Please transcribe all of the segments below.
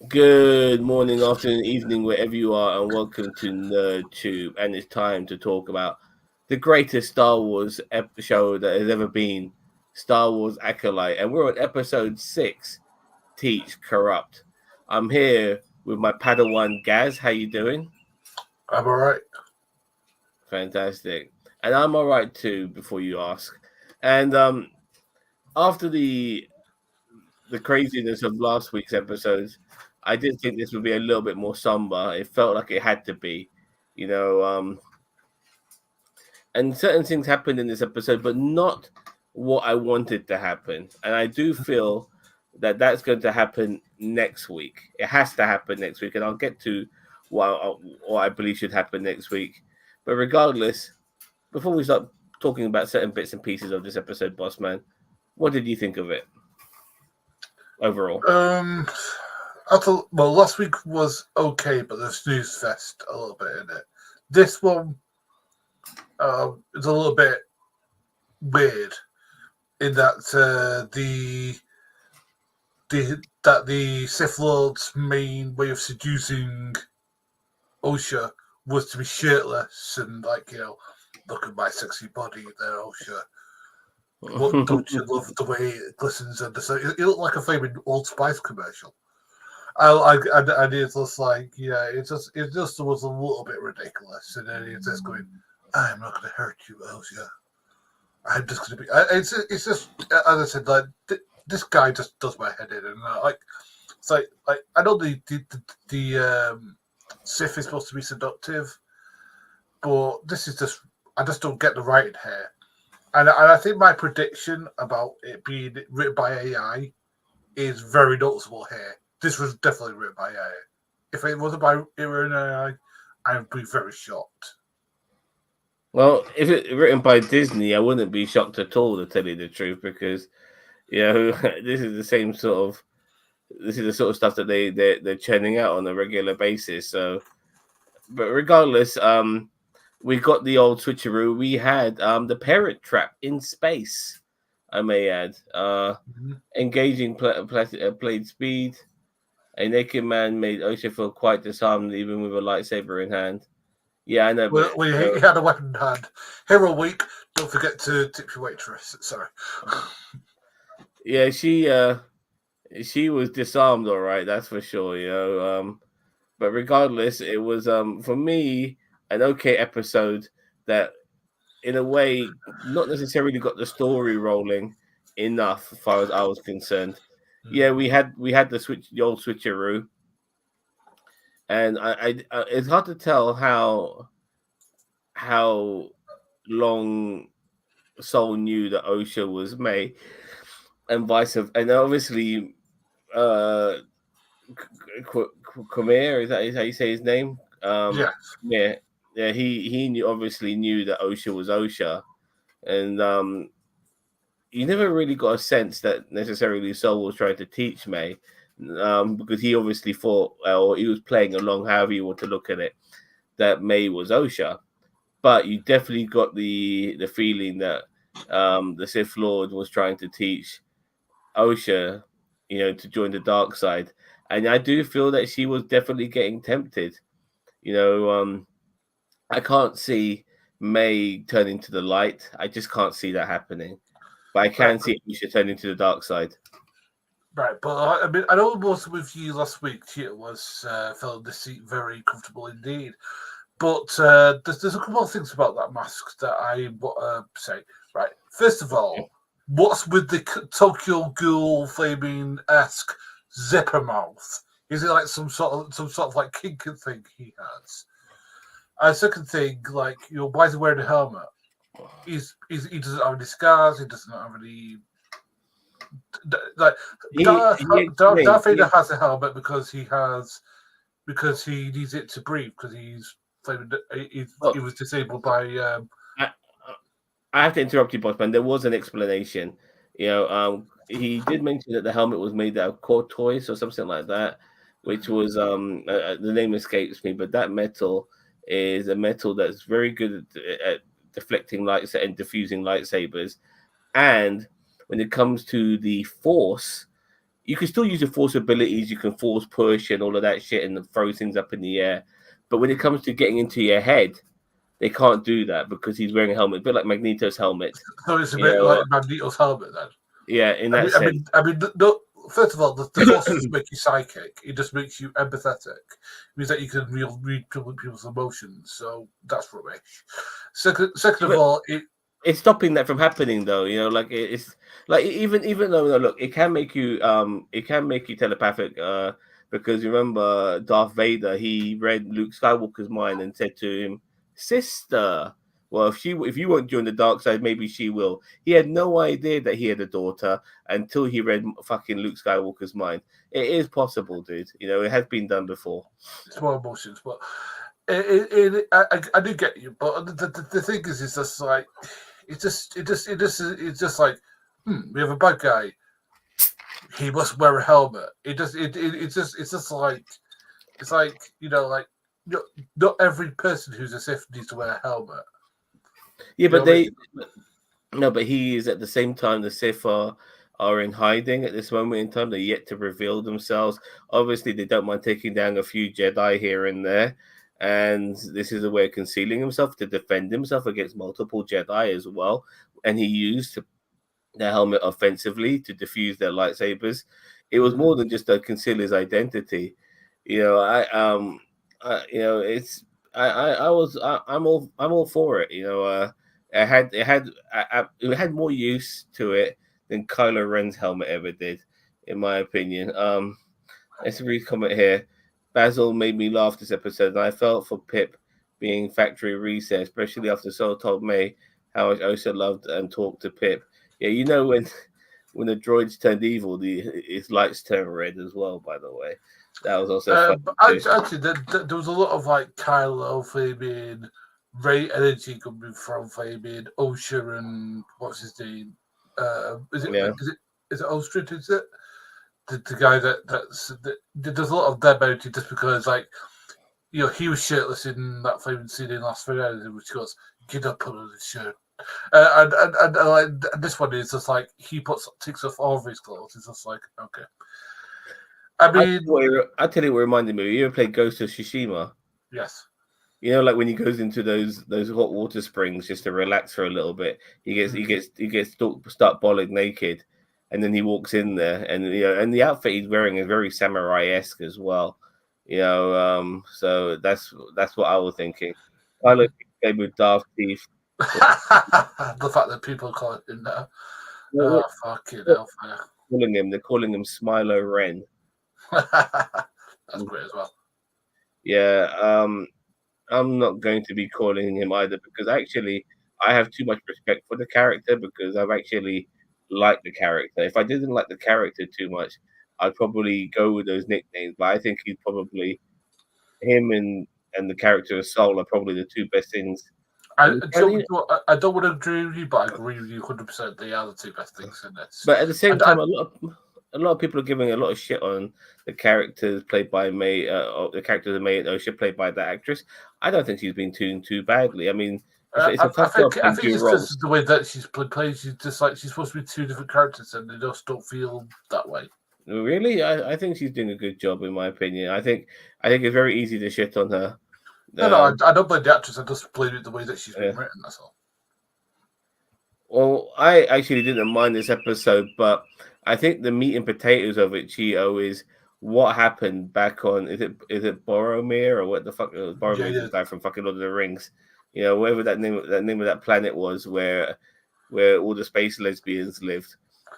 Good morning, afternoon, evening, wherever you are, and welcome to NerdTube. And it's time to talk about the greatest Star Wars show that has ever been, Star Wars Acolyte. And we're on episode 6, Teach Corrupt. I'm here with my Padawan Gaz. How you doing? I'm all right. Fantastic. And I'm all right too. Before you ask, and after the craziness of last week's episodes, I did think this would be a little bit more somber. It felt like it had to be, you know. And certain things happened in this episode, but not what I wanted to happen. And I do feel that that's going to happen next week. It has to happen next week, and I'll get to what I believe should happen next week. But regardless, before we start talking about certain bits and pieces of this episode, Boss Man, what did you think of it overall? I thought, well, last week was okay, but the snooze fest a little bit in it. This one is a little bit weird in that the Sith Lord's main way of seducing Osha was to be shirtless and look at my sexy body there, Osha. What don't you love the way it glistens and it looked like a famous Old Spice commercial. And it's just like, it just was a little bit ridiculous. And then he's just going, I'm not going to hurt you, Osha. I'm just going to be. It's just, as I said, like this guy just does my head in, and it's like I know the Sith is supposed to be seductive, but this is just I just don't get the writing here. And I think my prediction about it being written by AI is very noticeable here. This was definitely written by AI. If it wasn't by AI, I would be very shocked. Well, if it written by Disney, I wouldn't be shocked at all, to tell you the truth, because this is the same sort of this is the sort of stuff that they're churning out on a regular basis. So, but regardless, we got the old switcheroo. We had the Parent Trap in space. I may add, engaging played speed. A naked man made Osha feel quite disarmed, even with a lightsaber in hand. Yeah, I know. Well, he had a weapon in hand. Hero Week. Don't forget to tip your waitress. Sorry. Yeah, she was disarmed, all right. That's for sure. But regardless, it was for me an okay episode that, in a way, not necessarily got the story rolling enough, as far as I was concerned. Yeah, we had the old switcheroo, and I it's hard to tell how long Soul knew that Osha was May, and vice versa. And obviously, uh, Khmer, is that how you say his name? Yes. Yeah. He obviously knew that Osha was Osha, and you never really got a sense that necessarily Soul was trying to teach May, because he obviously thought, or he was playing along, however you want to look at it, that May was Osha. But you definitely got the feeling that the Sith Lord was trying to teach Osha, to join the dark side. And I do feel that she was definitely getting tempted. I can't see May turning to the light. I just can't see that happening. But I can see Osha turning to the dark side. Right, but I mean, I know I was with you last week. It was felt this seat very comfortable indeed. But there's a couple of things about that mask that I want to say. Right, first of all, what's with the Tokyo Ghoul flaming-esque zipper mouth? Is it like some sort of like kink thing he has? Second thing, why is he wearing a helmet? He doesn't have any scars. He doesn't have any. Darth Vader has a helmet because he needs it to breathe because he was disabled by. I have to interrupt you, Bossman. There was an explanation. He did mention that the helmet was made out of tortoise or something like that, which was the name escapes me, but that metal is a metal that's very good at deflecting lights and diffusing lightsabers. And when it comes to the Force, you can still use your force abilities. You can force push and all of that shit and throw things up in the air. But when it comes to getting into your head, they can't do that because he's wearing a helmet, a bit like Magneto's helmet. So it's a You bit know, like Magneto's helmet then. yeah, in that sense. No, first of all, the force doesn't make you psychic. It just makes you empathetic. It means that you can read people's emotions. So that's rubbish. Second of all, it's stopping that from happening though. You know, like it's like even though no, look, it can make you telepathic. Because remember Darth Vader, he read Luke Skywalker's mind and said to him, "Sister." Well, if you won't join the dark side, maybe she will. He had no idea that he had a daughter until he read fucking Luke Skywalker's mind. It is possible, dude. You know, it has been done before. It's more emotions, but I do get you. But the thing is just like it's just like we have a bad guy. He must wear a helmet. It's like not every person who's a Sith needs to wear a helmet. Yeah, but but he is at the same time the Sith are in hiding at this moment in time. They're yet to reveal themselves. Obviously, they don't mind taking down a few Jedi here and there, and this is a way of concealing himself to defend himself against multiple Jedi as well. And he used their helmet offensively to diffuse their lightsabers. It was more than just to conceal his identity. You know, I'm all for it. You know, it had more use to it than Kylo Ren's helmet ever did, in my opinion. Let's read comment here. Basil made me laugh this episode, and I felt for Pip being factory reset, especially after Sol told May how much Osa loved and talked to Pip. Yeah, you know when the droids turned evil, his lights turned red as well. By the way, that was also fun. Actually, there was a lot of like Kylo, Fabian, Ray energy coming from Fabian, Osha, and what's his name? Is it Ostrid? Is it the guy that there's a lot of their bounty just because like he was shirtless in that famous scene in Las Vegas, which goes get up under the shirt. And this one is just like he takes off all of his clothes. It's just like okay. I mean, I tell you what reminded me. You ever played Ghost of Tsushima? Yes. You know, like when he goes into those hot water springs just to relax for a little bit, he gets start bollock naked, and then he walks in there, and and the outfit he's wearing is very samurai-esque as well. So that's what I was thinking. Kylo played with Darth Teeth. The fact that people call it in there. Fucking hellfire. They're calling him Smilo Ren. That's great as well. Yeah, I'm not going to be calling him either because actually I have too much respect for the character because I've actually liked the character. If I didn't like the character too much, I'd probably go with those nicknames. But I think he's probably him and the character of Soul are probably the two best things. I don't want to agree with you, but I agree with you 100%. They are the two best things in this. But at the same time, a lot of people are giving a lot of shit on the characters played by May, the characters of May and Osha played by that actress. I don't think she's been tuned too badly. I mean, it's a tough job I think it's just the way that she's played. She's just like she's supposed to be two different characters, and they just don't feel that way. Really, I think she's doing a good job, in my opinion. I think it's very easy to shit on her. No, I don't blame the actress. I just blame it the way that she's been written. That's all. Well, I actually didn't mind this episode, but I think the meat and potatoes of it, Chio, is what happened back on. Is it Boromir or what the fuck? Boromir, the guy from fucking Lord of the Rings. You know, whatever that name of that planet was, where all the space lesbians lived.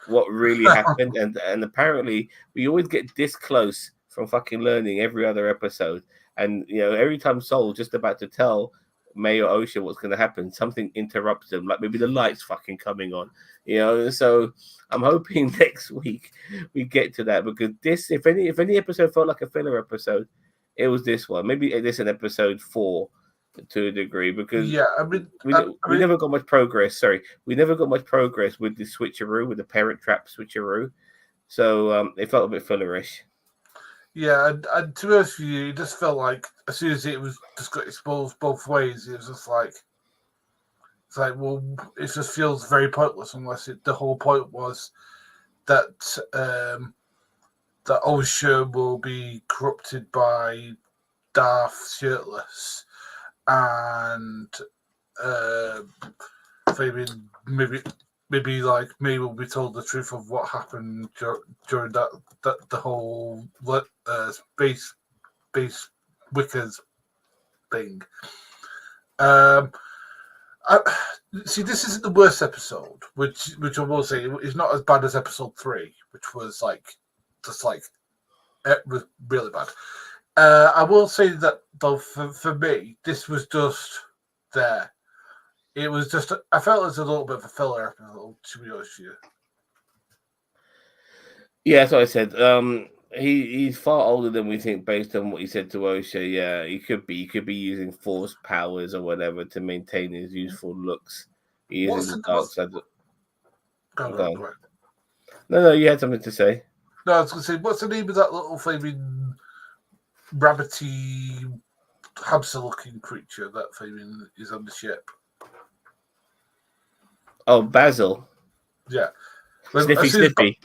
What really happened, and apparently we always get this close from fucking learning every other episode. And every time Soul's just about to tell May or Osha what's going to happen, something interrupts them, like maybe the lights fucking coming on. So I'm hoping next week we get to that because this, if any episode felt like a filler episode, it was this one. Maybe this is episode 4 to a degree because we never got much progress. Sorry, we never got much progress with the switcheroo, with the parent trap switcheroo. So it felt a bit fillerish. Yeah, and to be honest with you, it just felt like as soon as it was just got exposed both ways, it was just like well, it just feels very pointless unless the whole point was that that Osha will be corrupted by Darth Shirtless, and maybe like me will be told the truth of what happened during that the whole space Wickers thing. See, this isn't the worst episode, which I will say is not as bad as episode 3, which was it was really bad. I will say that though for me, this was just there. It was just I felt it was a little bit of a filler episode, to be honest with you. Yeah, that's what I said. He's far older than we think based on what he said to Osha. Yeah, he could be using force powers or whatever to maintain his youthful looks. He is in the dark side. Go ahead. No, you had something to say. No, I was going to say, what's the name of that little flaming rabbity hamster-looking creature that flaming is on the ship? Oh, Basil. Yeah. Sniffy.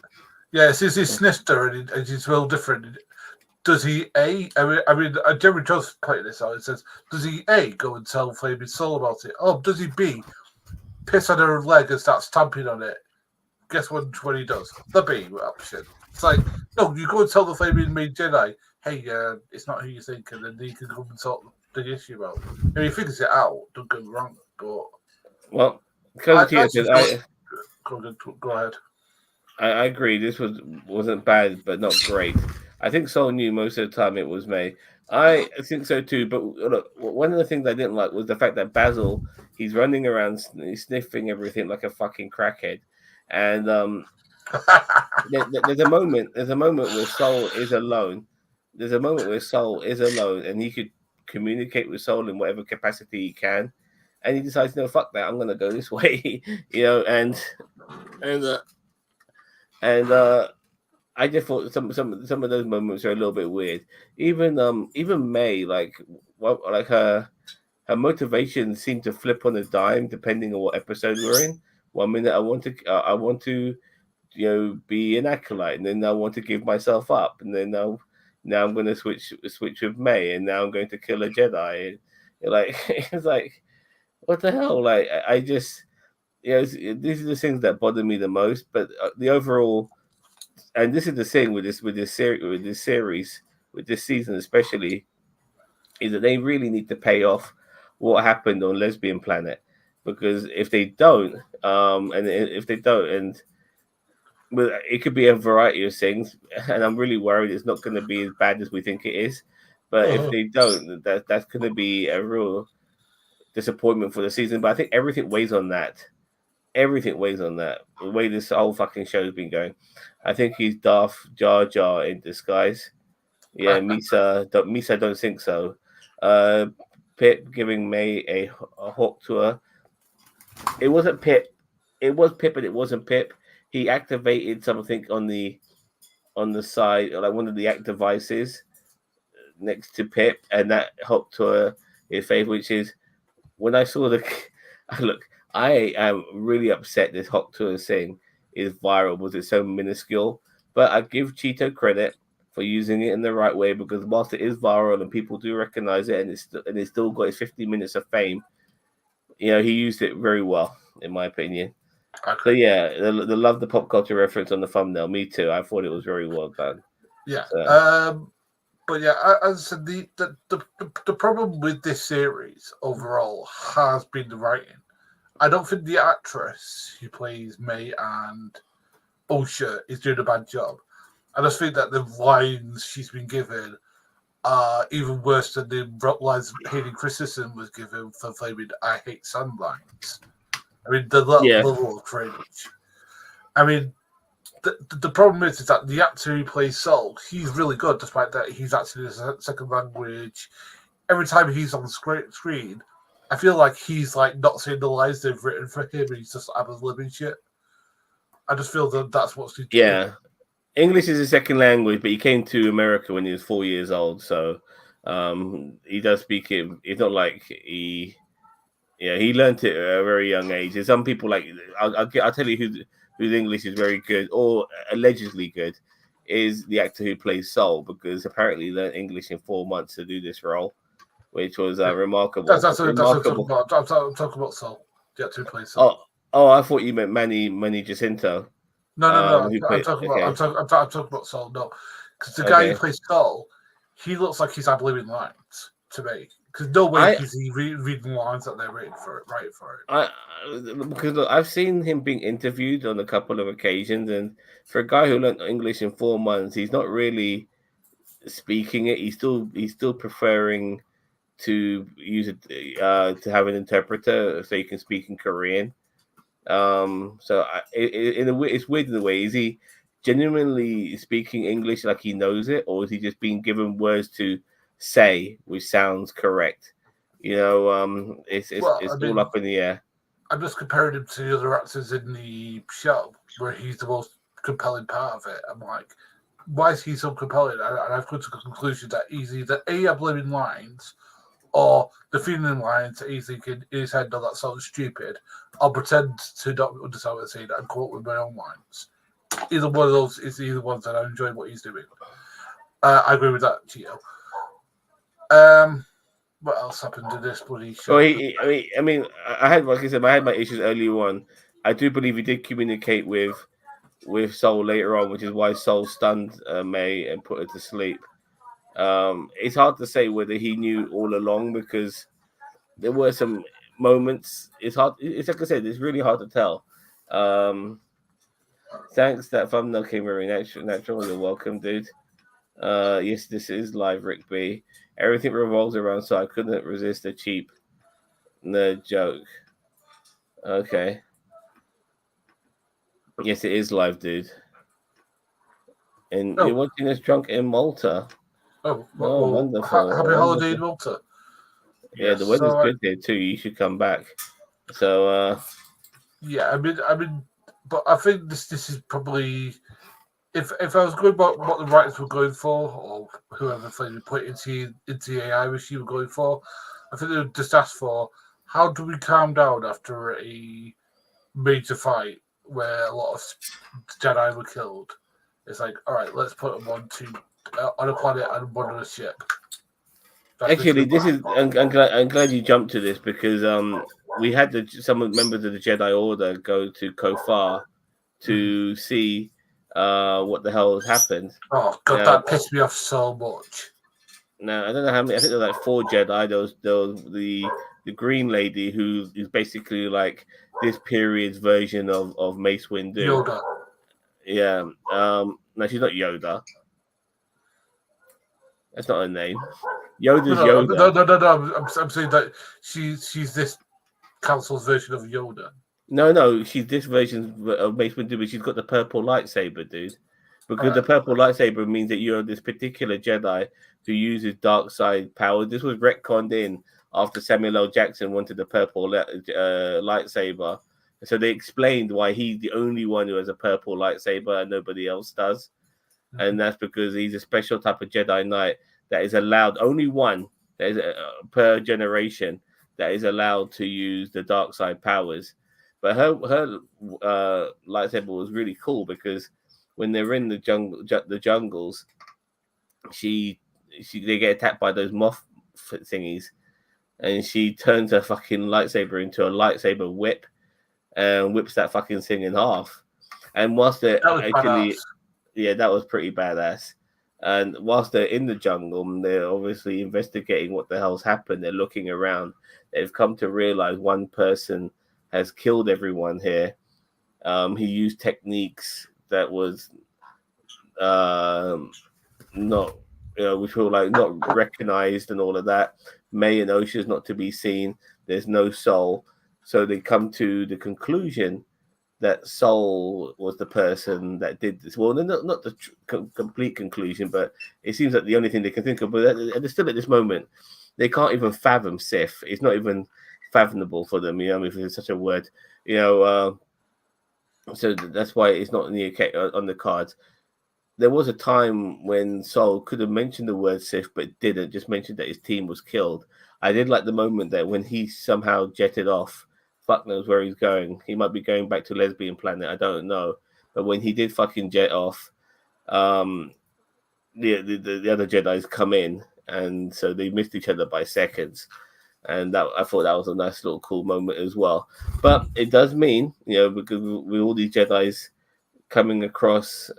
Yeah, since he sniffed her and he's well different. Does he Jeremy Jones played this out. It says, does he A, go and tell Flaming Soul about it? Oh, does he B, piss on her leg and start stamping on it? Guess what he does? The B option. It's like, no, you go and tell the Flaming Main Jedi, hey, it's not who you think, and then he can come and sort the issue out. And he figures it out, don't get me wrong, but... Well, go ahead. I agree. This wasn't bad, but not great. I think Sol knew most of the time it was May. I think so too. But look, one of the things I didn't like was the fact that Basil, he's running around sniffing everything like a fucking crackhead, and there's a moment where Sol is alone. There's a moment where Sol is alone, and he could communicate with Sol in whatever capacity he can, and he decides, no, fuck that, I'm gonna go this way, and I just thought some of those moments are a little bit weird. Even May, her motivation seemed to flip on a dime depending on what episode we're in. 1 minute I want to be an acolyte, and then I want to give myself up, and then now I'm going to switch with May, and now I'm going to kill a Jedi. And, it's like, what the hell? Like, I just, these are the things that bother me the most. But the overall, and this is the thing with this series, with this season especially, is that they really need to pay off what happened on Lesbian Planet, because if they don't, but it could be a variety of things, and I'm really worried it's not going to be as bad as we think it is. But if they don't, that's going to be a real disappointment for the season. But I think everything weighs on that. The way this whole fucking show has been going. I think he's Darth Jar Jar in disguise. Yeah, Misa don't think so. Pip giving May a hawk to her. It wasn't Pip. It was Pip, and it wasn't Pip. He activated something on the side, like one of the act devices next to Pip, and that hooked to her his face, which is when I saw the look. I am really upset this Hawk Tour thing is viral because it's so minuscule. But I give Cheeto credit for using it in the right way, because whilst it is viral and people do recognize it, and it's still got its 15 minutes of fame, he used it very well, in my opinion. Okay. So yeah, the love the pop culture reference on the thumbnail. Me too. I thought it was very well done. Yeah. So. But yeah, as I said, the problem with this series overall has been the writing. I don't think the actress who plays May and Osha is doing a bad job. I just think that the lines she's been given are even worse than the lines Hayden Christensen was given for flaming I Hate Sand lines. I mean, the level of cringe. I mean, the problem is that the actor who plays Sol, he's really good, despite that he's actually a second language. Every time he's on the screen, I feel like he's not saying the lines they've written for him, and he's just ad-libbing shit. I just feel that that's what's doing. Yeah. English is his second language, but he came to America when he was 4 years old, so he does speak it. It's not like he learned it at a very young age. There's some people I'll tell you whose English is very good or allegedly good is the actor who plays Soul, because apparently he learned English in 4 months to do this role, which was remarkable. That's what I'm talking Remarkable. about. I'm talking about Soul. The actor who plays Oh, Soul. I thought you meant Manny Jacinto. No. Who I'm played? talking about. Okay, I'm talking about Soul. No, because the guy who okay. plays Soul, he looks like he's had living lines to me. Because no way I he's reading lines that they're writing for it. I because look, I've seen him being interviewed on a couple of occasions, and for a guy who learned English in 4 months, he's not really speaking it. He's still preferring to use it to have an interpreter so you can speak in Korean. So it's weird in a way. Is he genuinely speaking English like he knows it, or is he just being given words to say which sounds correct? It's it's Well, it's I all mean, up in the air. I'm just comparing him to the other actors in the show, where he's the most compelling part of it. I'm like, why is he so compelling? And I've come to the conclusion that he's either A, have living lines, or the feeling lines that he's thinking in his head, no, that sounds stupid. I'll pretend to not understand what I'm saying and come up with my own lines. Either one of those is either ones that I enjoy what he's doing. I agree with that, Gio. What else happened in this bloody show? Well, I had, like I said, I had my issues earlier on. I do believe he did communicate with Soul later on, which is why Soul stunned May and put her to sleep. It's hard to say whether he knew all along, because there were some moments. It's hard. It's like I said, it's really hard to tell. Thanks, that thumbnail came very natural. You're welcome, dude. Yes, this is live, Rick B. Everything revolves around, so I couldn't resist a cheap nerd joke. Okay. Yes, it is live, dude. And you're watching us drunk in Malta. Oh, Oh, well, wonderful. happy holiday in Malta. Yeah, the weather's good there too. You should come back. So, yeah, I mean, but I think this is probably, if I was going about what the writers were going for, or whoever they put into the AI machine were going for, I think they would just ask for, how do we calm down after a major fight where a lot of Jedi were killed? It's like, all right, let's put them on a planet and one on a ship. actually, this is. I'm glad you jumped to this, because we had some members of the Jedi Order go to Kofar to see what the hell has happened. Oh god, that pissed me off so much. Now I don't know how many. I think there were like 4 Jedi. There was the green lady, who is basically like this period's version of Mace Windu. Yoda. Yeah. No, she's not Yoda. That's not her name. Yoda's Yoda. No. I'm saying that she's this council's version of Yoda. No, she's this version of Mace Windu, but she's got the purple lightsaber, dude. Because the purple lightsaber means that you're this particular Jedi who uses dark side power. This was retconned in after Samuel L. Jackson wanted the purple lightsaber. So they explained why he's the only one who has a purple lightsaber and nobody else does. Mm-hmm. And that's because he's a special type of Jedi Knight that is allowed, only one that is per generation, that is allowed to use the dark side powers. But her lightsaber was really cool, because when they're in the jungles, they get attacked by those moth thingies, and she turns her fucking lightsaber into a lightsaber whip and whips that fucking thing in half. And whilst they're actually, yeah, that was pretty badass. And whilst they're in the jungle, they're obviously investigating what the hell's happened. They're looking around. They've come to realize one person has killed everyone here. He used techniques that was not, which were like not recognized and all of that. May and Osha's not to be seen. There's no soul. So they come to the conclusion that Soul was the person that did this. Well, not the complete conclusion, but it seems like the only thing they can think of. But still at this moment, they can't even fathom Sith. It's not even fathomable for them, if there's such a word, so that's why it's not on the cards. There was a time when Soul could have mentioned the word Sith, but didn't, just mentioned that his team was killed. I did like the moment that when he somehow jetted off, fuck knows where he's going. He might be going back to Lesbian Planet, I don't know. But when he did fucking jet off, the other Jedi's come in, and so they missed each other by seconds. And that I thought that was a nice little cool moment as well. But it does mean, because with all these Jedi's coming across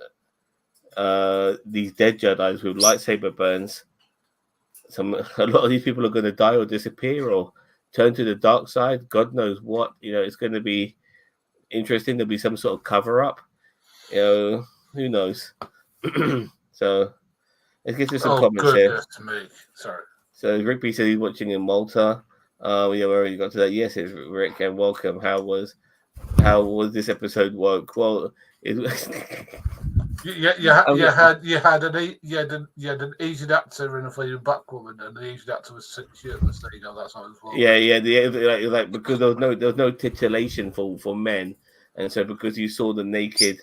these dead Jedi's with lightsaber burns, a lot of these people are going to die or disappear or turn to the dark side. God knows what. It's going to be interesting. There'll be some sort of cover up. Who knows? So let's get to some comments here. Me. Sorry. So Rick B said he's watching in Malta. We already got to that. Yes, it's Rick, and welcome. How was this episode work? Well, it was. You had an Asian actor and a flaming black woman, and the Asian actor was shirtless. There you go. That's how it was. Yeah. Because there was no titillation for men, and so because you saw the naked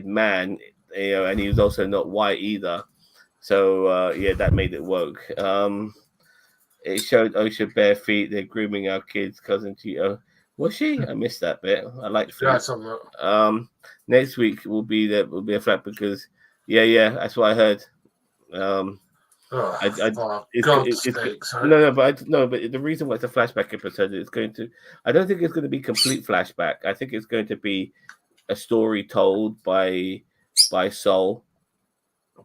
man, and he was also not white either. So that made it work. It showed OSHA bare feet. They're grooming our kids. Cousin Tito. Was she? I missed that bit. I like feet. Yeah, I saw that. Next week will be a flat because that's what I heard. No, but the reason why it's a flashback episode is I don't think it's going to be complete flashback. I think it's going to be a story told by Soul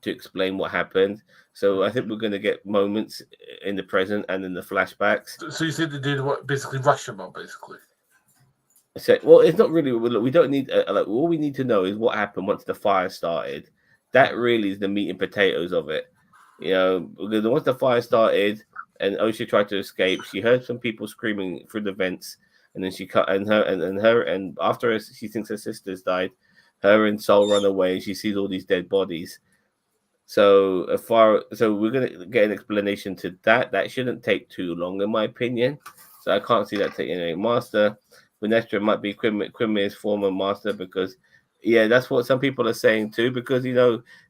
to explain what happened. So I think we're going to get moments in the present and in the flashbacks. So you think they did what, basically Rashomon, basically? So, well, it's not really. We don't need all we need to know is what happened once the fire started. That really is the meat and potatoes of it. Because once the fire started and Osha tried to escape, she heard some people screaming through the vents, and then she cut and after she thinks her sisters died, her and Soul run away, and she sees all these dead bodies. So we're gonna get an explanation to that. That shouldn't take too long, in my opinion. So I can't see that taking any master. Vanessa might be Quimir's former master because, that's what some people are saying too. Because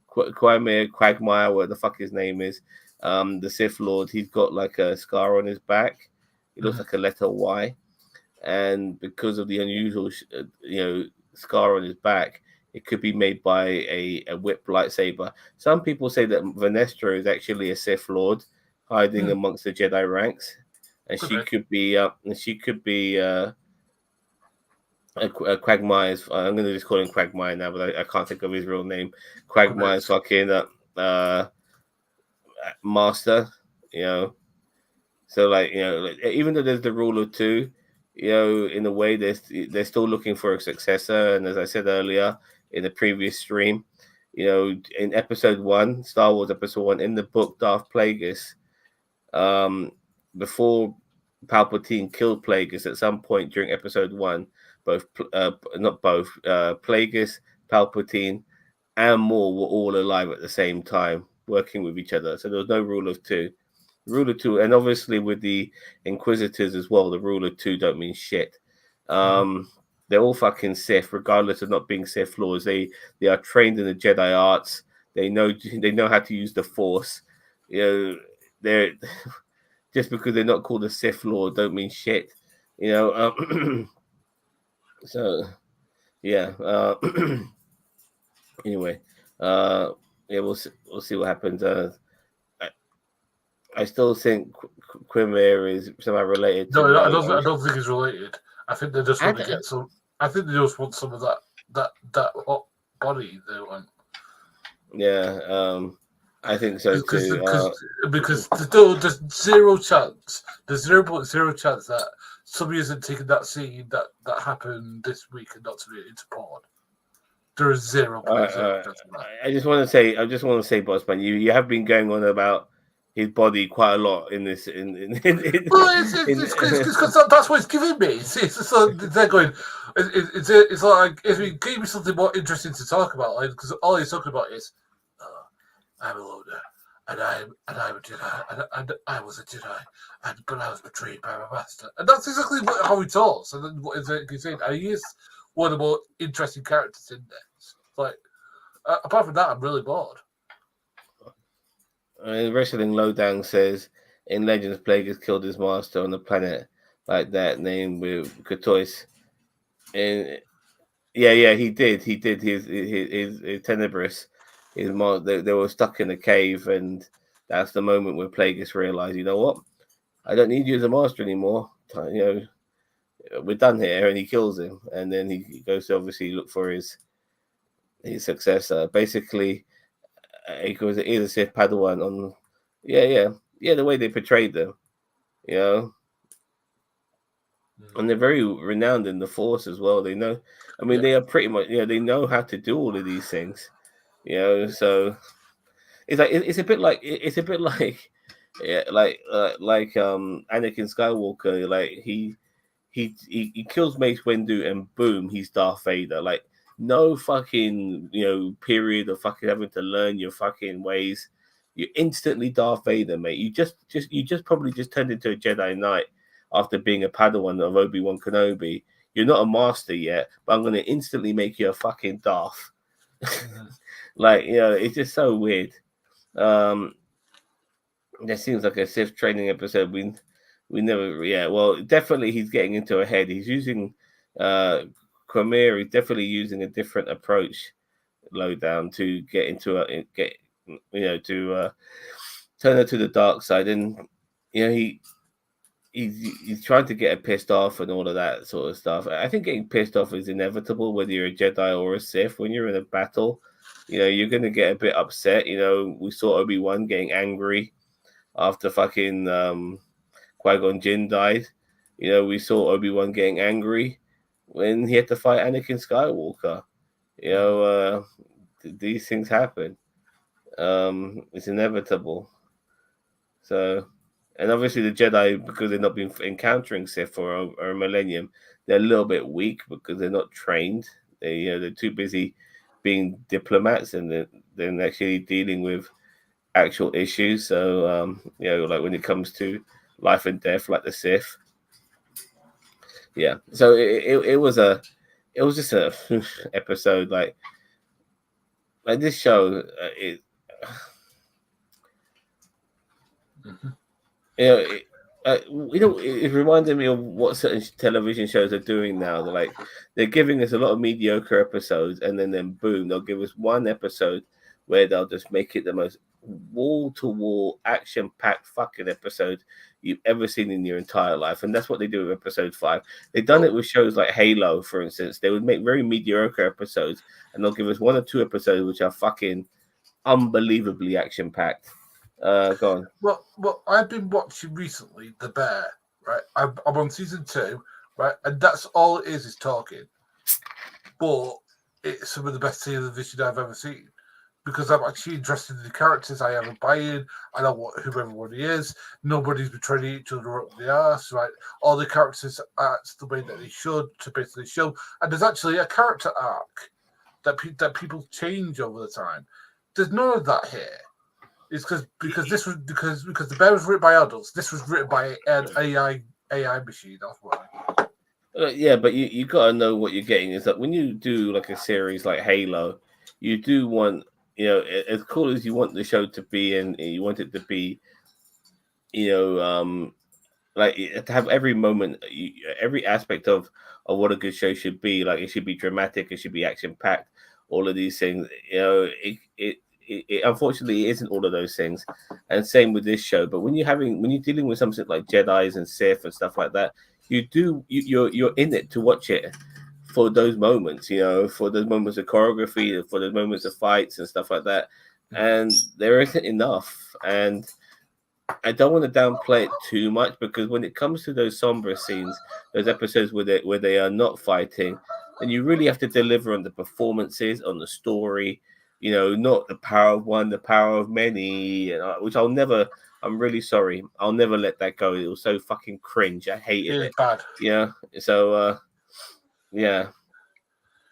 Quagmire, what the fuck his name is, the Sith Lord, he's got like a scar on his back. It looks like a letter Y, and because of the unusual, scar on his back, it could be made by a whip lightsaber. Some people say that Vanessa is actually a Sith Lord hiding amongst the Jedi ranks, and she could be Quagmire's. I'm going to just call him Quagmire now, but I can't think of his real name. Quagmire's fucking master, So even though there's the rule of two, in a way they're still looking for a successor. And as I said earlier in the previous stream, in episode 1, Star Wars episode 1, in the book Darth Plagueis, before Palpatine killed Plagueis at some point during episode 1, Plagueis, Palpatine, and Maul were all alive at the same time, working with each other. So there was no rule of two. Rule of two, and obviously with the Inquisitors as well, the rule of two don't mean shit. They're all fucking Sith, regardless of not being Sith Lords. They are trained in the Jedi arts. They know how to use the Force. They're just because they're not called a Sith Lord don't mean shit. So, yeah. Anyway, we'll see what happens. I still think Quimir is somehow related. No, I don't think he's related. I think they just want to get some. I think they just want some of that hot body they want. Yeah, I think so too. Because there's zero chance. There's 0.0 chance that somebody isn't taking that scene that happened this week and not turning it into porn. There is 0.0 chance of that. I just want to say, Bossman, you have been going on about his body quite a lot in this. Because that's what it's giving me. So they're going. It's like if it gave me something more interesting to talk about, because all he's talking about is, I'm a loner, and I'm a Jedi, and I was a Jedi, but I was betrayed by my master, and that's exactly how he talks. And then what is it he's saying? And he is one of the more interesting characters in this. Like, apart from that, I'm really bored. Wrestling Lowdown says in Legends, Plagueis killed his master on the planet like that, named with Katois. And Yeah, he did. He did. His Tenebris, his mom. They were stuck in a cave, and that's the moment where Plagueis realized, you know what? I don't need you as a master anymore. We're done here, and he kills him, and then he goes to obviously look for his successor. Basically, he goes either Sith Padawan on, yeah. The way they portrayed them, you know, and they're very renowned in the Force as well. They know, I mean, they are pretty much, they know how to do all of these things, So it's a bit like yeah, like Anakin Skywalker, like he kills Mace Windu and boom, he's Darth Vader. Like no fucking period of fucking having to learn your fucking ways. You're instantly Darth Vader, mate. You just probably just turned into a Jedi Knight after being a Padawan of Obi-Wan Kenobi. You're not a master yet, but I'm gonna instantly make you a fucking Darth. Like it's just so weird. Um, that seems like a Sith training episode. We never, yeah. Well, definitely he's getting into a head. He's using Quamir. He's definitely using a different approach, Lowdown, to get into to turn her to the dark side, and he's trying to get her pissed off and all of that sort of stuff. I think getting pissed off is inevitable, whether you're a Jedi or a Sith. When you're in a battle, you're gonna get a bit upset. We saw Obi-Wan getting angry after fucking Qui-Gon Jinn died. We saw Obi-Wan getting angry when he had to fight Anakin Skywalker. These things happen. It's inevitable. So, and obviously the Jedi, because they've not been encountering Sith for a millennium, they're a little bit weak because they're not trained. They're too busy being diplomats and then actually dealing with actual issues. So, like when it comes to life and death, like the Sith. Yeah. So it was just a episode like this show. It reminded me of what certain television shows are doing now. They're giving us a lot of mediocre episodes, and then boom, they'll give us one episode where they'll just make it the most wall-to-wall action-packed fucking episode you've ever seen in your entire life. And that's what they do with episode 5. They've done it with shows like Halo, for instance. They would make very mediocre episodes, and they'll give us 1 or 2 episodes which are fucking unbelievably action-packed. Go on. Well, I've been watching recently The Bear, right? I'm on season 2, right? And that's all it is talking. But it's some of the best television I've ever seen because I'm actually interested in the characters. I have a buy-in. I know who everybody is. Nobody's betraying each other up the arse, right? All the characters act the way that they should to basically show. And there's actually a character arc that people change over the time. There's none of that here. It's because the Bear was written by adults. This was written by an AI machine. That's why. Yeah, but you gotta know what you're getting. Is that when you do like a series like Halo, you do want as cool as you want the show to be, and you want it to be, like to have every moment, every aspect of what a good show should be. Like it should be dramatic, it should be action packed, all of these things. It unfortunately isn't all of those things, and same with this show. But when you're dealing with something like Jedi's and Sith and stuff like that, you're in it to watch it for those moments, for those moments of choreography, for those moments of fights and stuff like that. And there isn't enough, and I don't want to downplay it too much because when it comes to those somber scenes, those episodes where they are not fighting, then you really have to deliver on the performances, on the story. Not the power of one, the power of many, which I'm really sorry. I'll never let that go. It was so fucking cringe. I hated it. Bad. Yeah. So, yeah.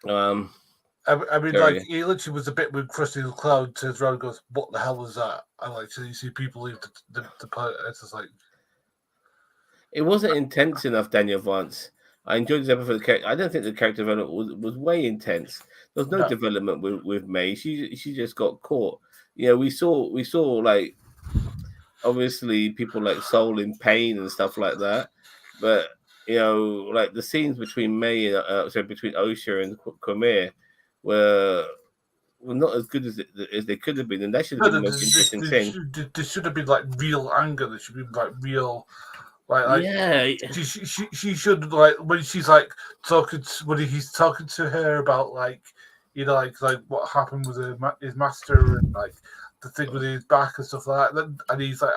I mean, like, he literally was a bit with Krusty the Clown turns around and goes, "What the hell was that?" And like, so you see people leave the planet. It's just like, it wasn't intense enough, Daniel Vance. I enjoyed this episode. I don't think the character development was way intense. There was no development with May. She just got caught. We saw like obviously people like Soul in pain and stuff like that, but like the scenes between May and between Osha and Cormier were not as good as they could have been, and that should have No, been the most interesting thing. there should have been like real anger. There should be like real, like Yeah, she should like when she's like when he's talking to her about like like what happened with his master and like the thing with his back and stuff like that. And he's like,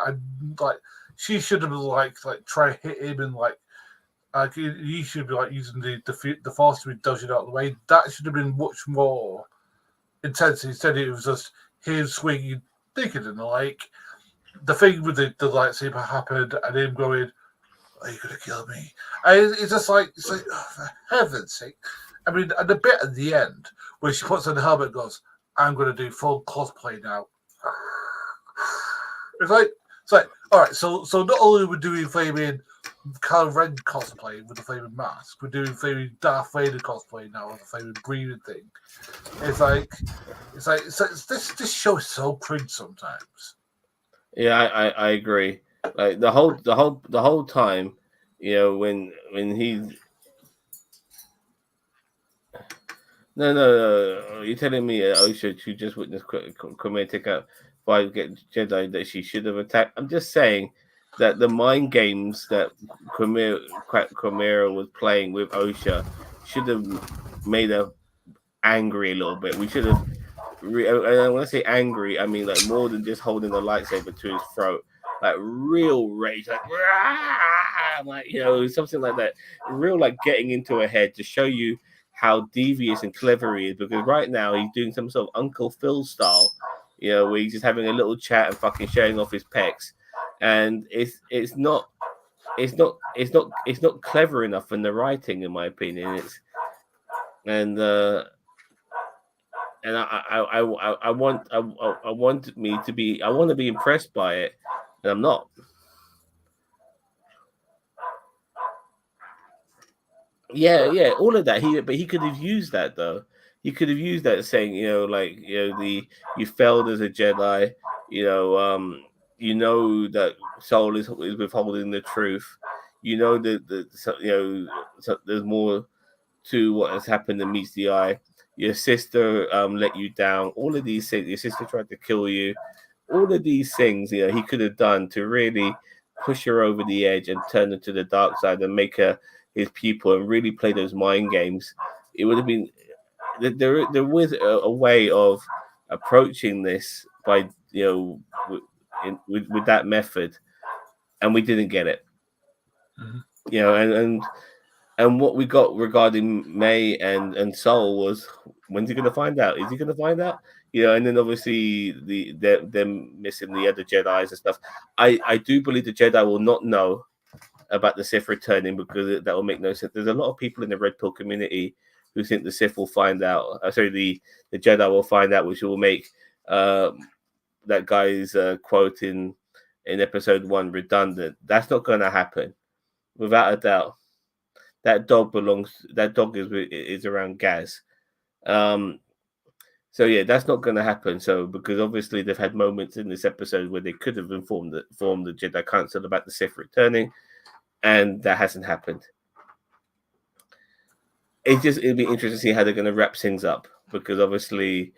she should have like try to hit him and like he should be like using the force to be dodging out of the way. That should have been much more intense. Instead, it was just him swinging, thinking in the lake. The thing with the lightsaber happened, and him going, "Are you gonna kill me?" And it's just like oh, for heaven's sake! I mean, and the bit at the end where she puts on the helmet and goes, "I'm gonna do full cosplay now." It's like all right. So not only we're doing flaming Kylo Ren cosplay with the flaming mask, we're doing flaming Darth Vader cosplay now with the flaming breathing thing. It's like this show is so cringe sometimes. Yeah, I agree. Like the whole time, when he's no, you're telling me Osha, who just witnessed Cormier take out 5 Jedi, that she should have attacked. I'm just saying that the mind games that Cormier was playing with Osha should have made her angry a little bit. We should have. And when I say angry, I mean like more than just holding the lightsaber to his throat, like real rage, like something like that. Real like getting into her head to show you how devious and clever he is. Because right now he's doing some sort of Uncle Phil style, where he's just having a little chat and fucking showing off his pecs, and it's not clever enough in the writing, in my opinion. And I want to be impressed by it, and I'm not. Yeah, all of that. But he could have used that though. He could have used that saying, you failed as a Jedi. That Soul is withholding the truth. So there's more to what has happened than meets the eye. Your sister let you down. All of these things. Your sister tried to kill you. All of these things, he could have done to really push her over the edge and turn her to the dark side and make her his pupil and really play those mind games. It would have been there was a way of approaching this by with that method, and we didn't get it. Mm-hmm. And what we got regarding May and Soul was, when's he going to find out? Is he going to find out? And then obviously them missing the other Jedis and stuff. I do believe the Jedi will not know about the Sith returning, because that will make no sense. There's a lot of people in the Red Pill community who think the Sith will find out. The Jedi will find out, which will make that guy's quote in episode 1 redundant. That's not going to happen, without a doubt. That dog is around Gaz. So yeah, that's not going to happen. So because obviously they've had moments in this episode where they could have informed the Jedi Council about the Sith returning, and that hasn't happened. It'd be interesting to see how they're going to wrap things up, because obviously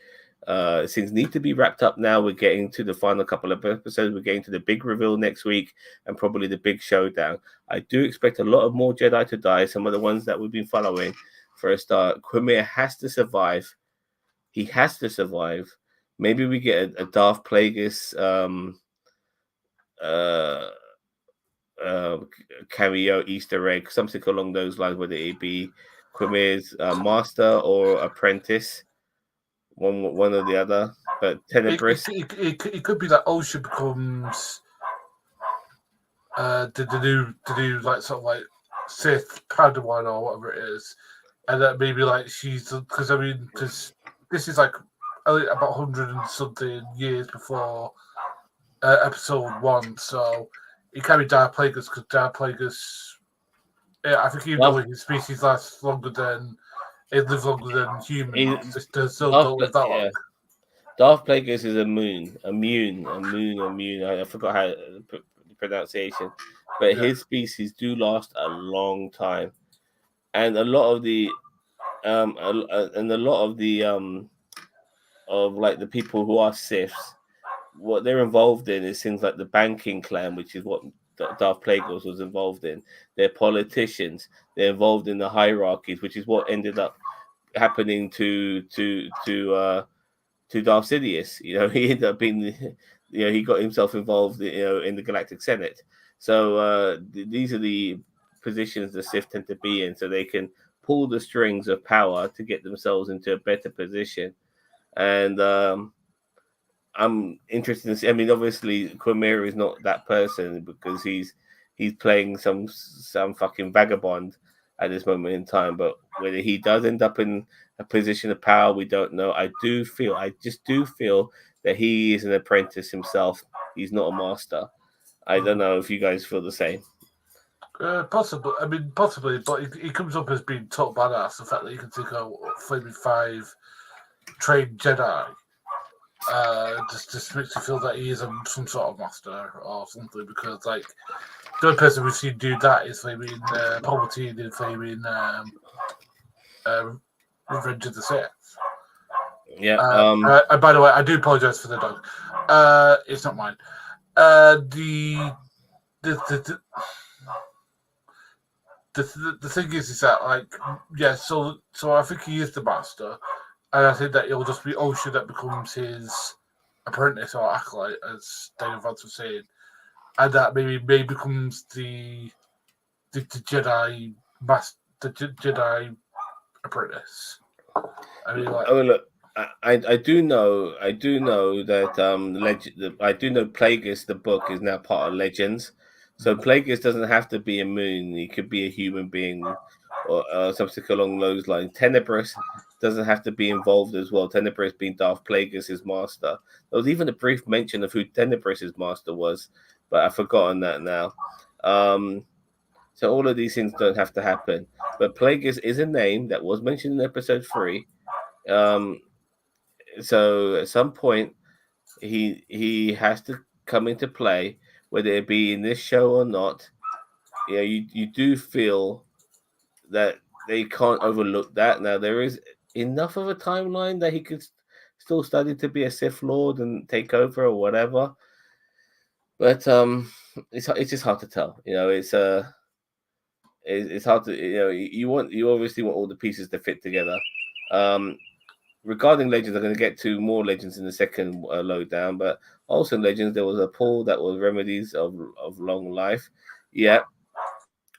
things need to be wrapped up now. We're getting to the final couple of episodes. We're getting to the big reveal next week, and probably the big showdown. I do expect a lot of more Jedi to die. Some of the ones that we've been following. For a start, Cormier has to survive. He has to survive. Maybe we get a Darth Plagueis cameo Easter egg, something along those lines, whether it be Cormier's master or apprentice, one or the other. But Tenebris, it could be that Osha becomes the new like sort of like Sith Padawan or whatever it is, and that maybe like she's, because this is like about 100 and something years before episode 1, so it can be Darth Plagueis, because Darth Plagueis, I think even though his species lasts longer than it lives longer than humans, they still don't live that long. Darth Plagueis is immune. I forgot how the pronunciation, but his species do last a long time, and a lot of the of like the people who are Siths, what they're involved in is things like the banking clan, which is what Darth Plagueis was involved in. They're politicians. They're involved in the hierarchies, which is what ended up happening to Darth Sidious. You know, he ended up being, he got himself involved, in the Galactic Senate. So these are the positions the Sith tend to be in, so they can pull the strings of power to get themselves into a better position. And I'm interested to see. I mean, obviously, Quimera is not that person because he's playing some fucking vagabond at this moment in time. But whether he does end up in a position of power, we don't know. I just do feel that he is an apprentice himself. He's not a master. I don't know if you guys feel the same. Possibly. I mean, possibly, but he comes up as being top badass. The fact that he can take a flaming 5 trained Jedi. Just makes you feel that he is some sort of master or something, because like the only person we've seen do that is maybe in Palpatine in flaming Revenge of the Sith. Yeah. And by the way, I do apologize for the dog. It's not mine. The thing is that like so I think he is the master. And I think that it'll just be Osha that becomes his apprentice or acolyte, as David Vance was saying, and that maybe becomes the Jedi Jedi apprentice. I mean, like, look, I do know that I do know Plagueis the book is now part of Legends, so Plagueis doesn't have to be a moon; he could be a human being or something along those lines. Tenebrous doesn't have to be involved as well. Tenebrous being Darth Plagueis' master. There was even a brief mention of who Tenebrous' master was, but I've forgotten that now. So all of these things don't have to happen. But Plagueis is a name that was mentioned in episode 3. So at some point, he has to come into play, whether it be in this show or not. You do feel that they can't overlook that. Now there is enough of a timeline that he could still study to be a Sith Lord and take over or whatever. But it's just hard to tell. It's hard to you obviously want all the pieces to fit together. Regarding Legends, I'm going to get to more Legends in the second lowdown, but also in Legends there was a poll that was remedies of long life. Yeah,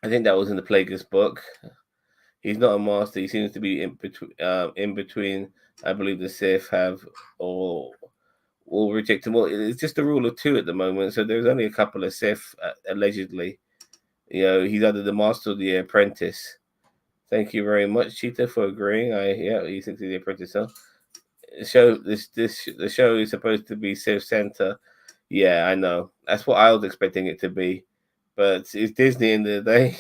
I think that was in the Plagueis book. He's not a master. He seems to be in between. I believe the Sith have or reject him. Well, it's just a rule of 2 at the moment, so there's only a couple of Sith allegedly. He's either the master or the apprentice. Thank you very much, Cheetah, for agreeing. He thinks he's the apprentice. So the show is supposed to be Sith Center. Yeah, I know. That's what I was expecting it to be, but it's Disney in the day.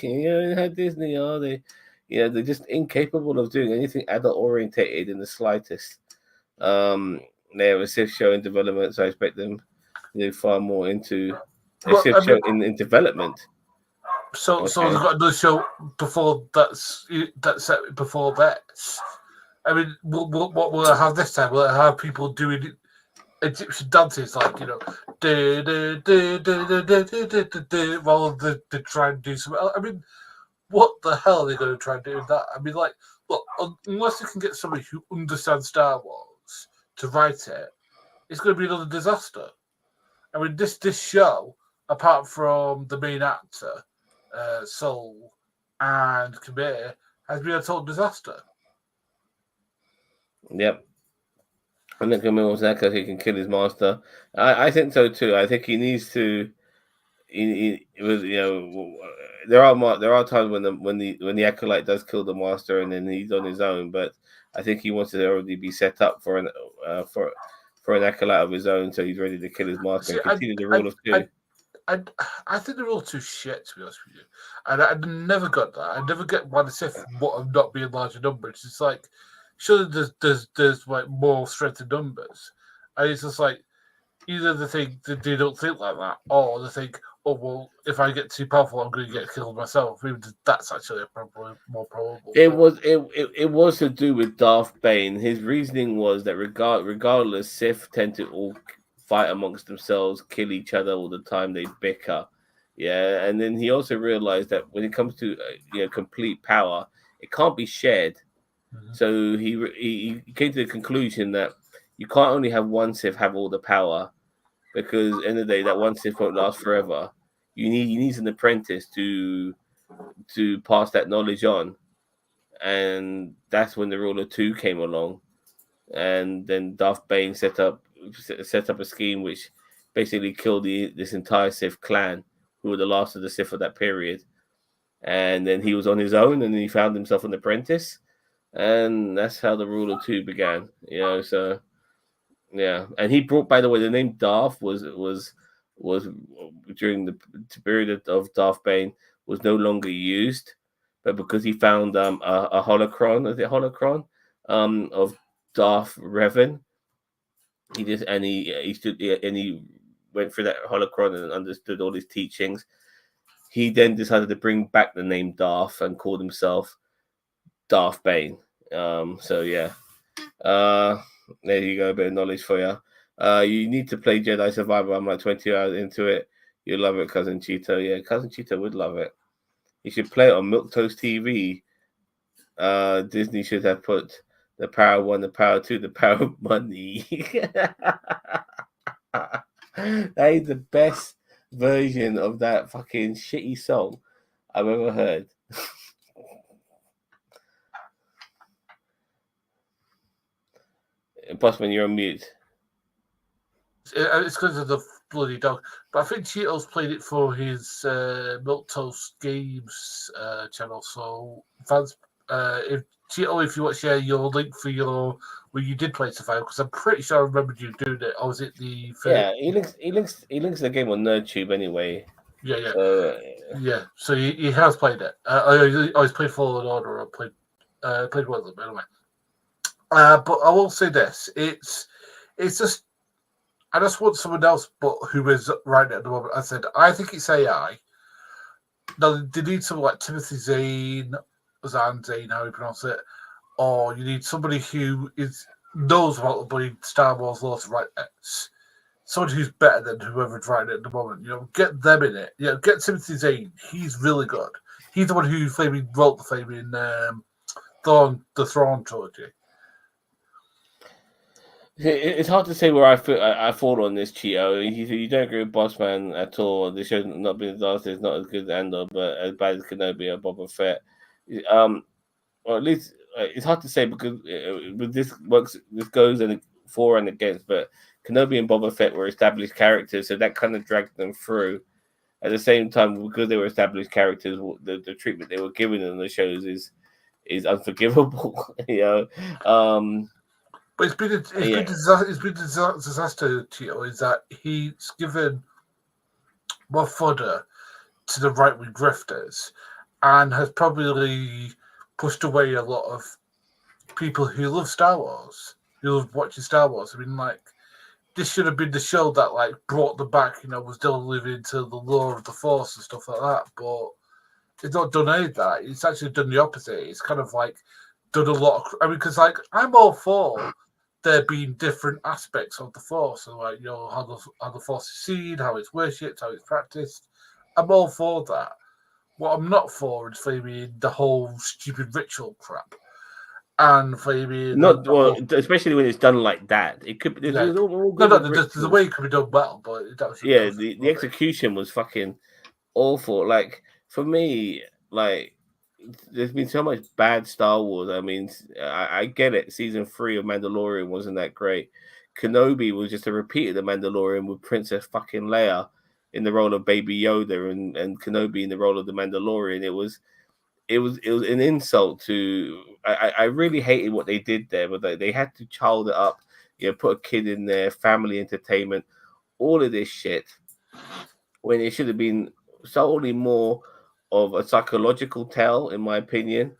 How Disney are they? They're just incapable of doing anything adult orientated in the slightest. They have a Sith show in development, so I expect them to do far more into a Sith show in development. So they've got another show before that's set before that. I mean, what will it have this time? Will it have people doing Egyptian dances like while they try and do something? I mean, what the hell are they going to try and do with that? I mean, like, look, unless you can get somebody who understands Star Wars to write it, it's going to be another disaster. I mean, this show, apart from the main actor, Soul and Kabir, has been a total disaster. Yep. I think Kabir was that because he can kill his master. I think so too. I think he needs to. There are times when the acolyte does kill the master and then he's on his own, but I think he wants to already be set up for an acolyte of his own, so he's ready to kill his master and continue the rule of 2. I think they're all too shit, to be honest with you. And I never got that. I never get why the Sith of not being larger numbers. It's like, surely there's like more strength in numbers. And it's just like, either they think that they don't think like that, or they think, oh well, if I get too powerful, I'm going to get killed myself. Even that's actually probably more probable. It was to do with Darth Bane. His reasoning was that regardless, Sith tend to all fight amongst themselves, kill each other all the time. They bicker, yeah. And then he also realized that when it comes to complete power, it can't be shared. Mm-hmm. So he came to the conclusion that you can't only have one Sith have all the power, because at the end of the day, that one Sith won't last forever. You need an apprentice to pass that knowledge on, and that's when the Ruler 2 came along, and then Darth Bane set up a scheme which basically killed this entire Sith clan, who were the last of the Sith of that period. And then he was on his own, and he found himself an apprentice, and that's how the Ruler 2 began. So yeah, and he brought, by the way, the name Darth was during the period of Darth Bane was no longer used, but because he found a holocron, is it holocron, of Darth Revan, he stood and he went through that holocron and understood all his teachings. He then decided to bring back the name Darth and called himself Darth Bane. So yeah. There you go, a bit of knowledge for you. You need to play Jedi Survivor. I'm like 20 hours into it. You'll love it, Cousin Cheeto. Yeah, Cousin Cheeto would love it. You should play it on Milquetoast TV. Disney should have put the Power 1, the Power 2, the Power of Money. That is the best version of that fucking shitty song I've ever heard. Bossman, you're on mute. It's because of the bloody dog. But I think Cheeto's played it for his Milquetoast Games channel. So fans, if Cheeto, if you want to share your link for your where you did play Survivor, because I'm pretty sure I remembered you doing it. Or was it the? Yeah, he links the game on NerdTube anyway. Yeah. So, yeah. So he has played it. I always played Fallen Order. I played one of them anyway. But I will say this: it's just. I just want someone else, but who is right at the moment. I said, I think it's AI. Now, they need someone like Timothy Zahn, how you pronounce it, or you need somebody who knows about the bloody Star Wars laws right rights. Someone who's better than whoever's writing it at the moment. Get them in it. Get Timothy Zahn. He's really good. He's the one who wrote the flaming the Thrawn trilogy. It's hard to say where I fall on this, Cheeto. You don't agree with Bossman at all. This show's not been disaster. It's not as good as Andor, but as bad as Kenobi or Boba Fett. Or at least it's hard to say because this goes for and against. But Kenobi and Boba Fett were established characters, so that kind of dragged them through. At the same time, because they were established characters, the treatment they were given in the shows is unforgivable. But it's been a disaster, Tito, is that he's given more fodder to the right-wing grifters and has probably pushed away a lot of people who love Star Wars, who love watching Star Wars. I mean, this should have been the show that, brought them back, was still living to the lore of the Force and stuff like that, but it's not done any of that. It's actually done the opposite. It's kind of, done a lot of... because, I'm all for there being different aspects of the Force, so how the Force is seen, how it's worshipped, how it's practiced. I'm all for that. What I'm not for is maybe the whole stupid ritual crap, and maybe especially when it's done like that. It could be there's the way it could be done well, but the execution was fucking awful. For me, there's been so much bad Star Wars. I mean, I get it. Season 3 of Mandalorian wasn't that great. Kenobi was just a repeat of the Mandalorian with Princess fucking Leia in the role of Baby Yoda and Kenobi in the role of the Mandalorian. It was an insult to. I really hated what they did there, but they had to child it up. Put a kid in there, family entertainment, all of this shit, when it should have been solely more of a psychological tale, in my opinion.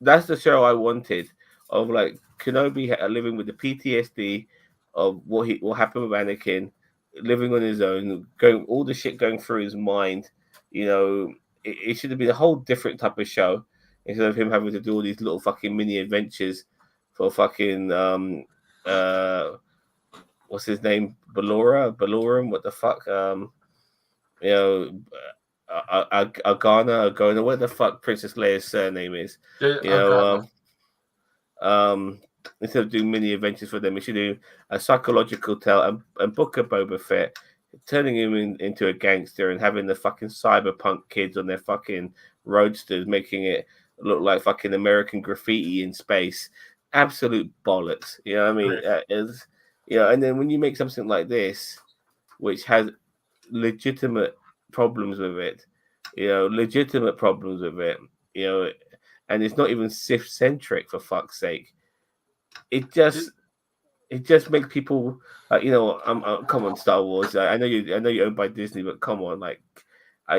That's the show I wanted, of Kenobi living with the PTSD of what happened with Anakin, living on his own, going all the shit going through his mind. You know, it should have been a whole different type of show instead of him having to do all these little fucking mini adventures for fucking what's his name, Balorum, what the fuck, you know, Agana, what the fuck Princess Leia's surname is, Yeah, you I know, got um, instead of doing mini adventures for them, we should do a psychological tale and book a Boba Fett, turning him into a gangster and having the fucking cyberpunk kids on their fucking roadsters, making it look like fucking American graffiti in space. Absolute bollocks. You know what I mean? Is and then when you make something like this, which has legitimate problems with it, legitimate problems with it, you know, and it's not even Sith centric for fuck's sake. It just makes people come on, Star Wars. I know you're owned by Disney, but come on, like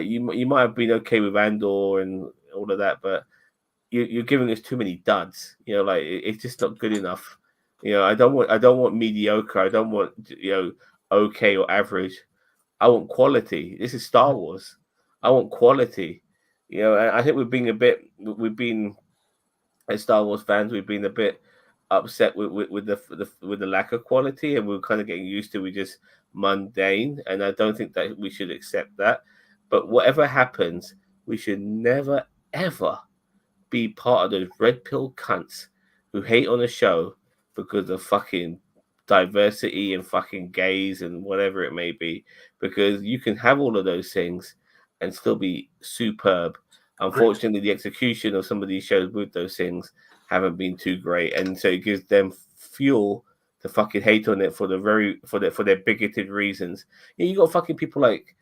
you might have been okay with Andor and all of that, but you're giving us too many duds. You know, like it's just not good enough. You know, I don't want mediocre. I don't want okay or average. I want quality. This is Star Wars. I want quality. You know, and I think we've been as Star Wars fans, we've been a bit upset with the lack of quality, and we're kind of getting used to we just mundane. And I don't think that we should accept that. But whatever happens, we should never ever be part of those red pill cunts who hate on a show because of fucking diversity and fucking gays and whatever it may be. Because you can have all of those things and still be superb. Unfortunately, the execution of some of these shows with those things haven't been too great, and so it gives them fuel to fucking hate on it for their bigoted reasons. You got fucking people like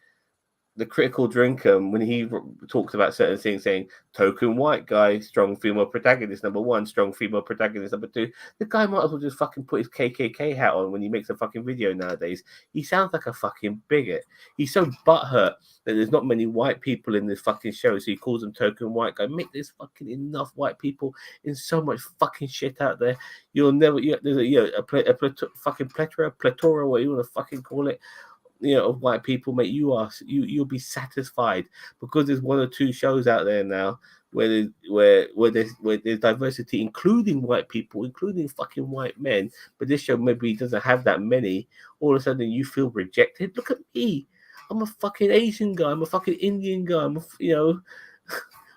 the critical drinker when he talks about certain things, saying token white guy, strong female protagonist number one, strong female protagonist number two. The guy might as well just fucking put his KKK hat on when he makes a fucking video nowadays. He sounds like a fucking bigot. He's so butthurt that there's not many white people in this fucking show, so he calls them token white guy. Make this fucking enough white people in so much fucking shit out there. You'll never, there's fucking plethora, what you want to fucking call it, of white people, mate. You'll be satisfied because there's one or two shows out there now where there's diversity, including white people, including fucking white men. But this show maybe doesn't have that many. All of a sudden, you feel rejected. Look at me. I'm a fucking Asian guy. I'm a fucking Indian guy.